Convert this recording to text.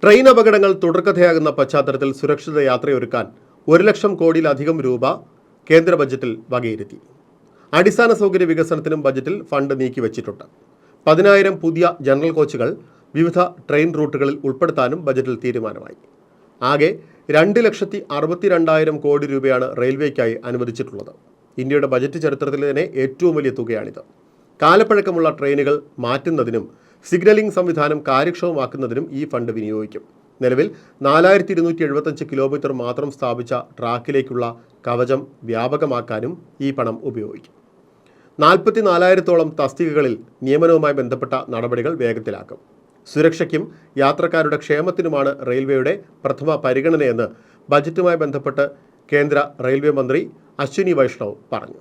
Train അപകടങ്ങൾ തുടർക്കഥയാകുന്ന പശ്ചാത്തലത്തിൽ സുരക്ഷിത യാത്രയൊരുക്കാൻ 1,00,000 കോടിയിലധികം രൂപ കേന്ദ്ര ബജറ്റിൽ വകയിരുത്തി. അടിസ്ഥാന സൗകര്യ വികസനത്തിനും ബജറ്റിൽ ഫണ്ട് നീക്കിവച്ചിട്ടുണ്ട്. 10,000 പുതിയ ജനറൽ കോച്ചുകൾ വിവിധ ട്രെയിൻ റൂട്ടുകളിൽ ഉൾപ്പെടുത്താനും ബജറ്റിൽ തീരുമാനമായി. ആകെ 2,62,000 കോടി രൂപയാണ് റെയിൽവേക്കായി അനുവദിച്ചിട്ടുള്ളത്. ഇന്ത്യയുടെ ബജറ്റ് ചരിത്രത്തിലെ തന്നെ ഏറ്റവും വലിയ തുകയാണിത്. കാലപ്പഴക്കമുള്ള ട്രെയിനുകൾ മാറ്റുന്നതിനും സിഗ്നലിംഗ് സംവിധാനം കാര്യക്ഷമമാക്കുന്നതിനും ഈ ഫണ്ട് വിനിയോഗിക്കും. നിലവിൽ 4,275 കിലോമീറ്റർ മാത്രം സ്ഥാപിച്ച ട്രാക്കിലേക്കുള്ള കവചം വ്യാപകമാക്കാനും ഈ പണം ഉപയോഗിക്കും. 44,000-ഓളം തസ്തികകളിൽ നിയമനവുമായി ബന്ധപ്പെട്ട നടപടികൾ വേഗത്തിലാക്കും. സുരക്ഷയ്ക്കും യാത്രക്കാരുടെ ക്ഷേമത്തിനുമാണ് റെയിൽവേയുടെ പ്രഥമ പരിഗണനയെന്ന് ബജറ്റുമായി ബന്ധപ്പെട്ട് കേന്ദ്ര റെയിൽവേ മന്ത്രി അശ്വിനി വൈഷ്ണവ് പറഞ്ഞു.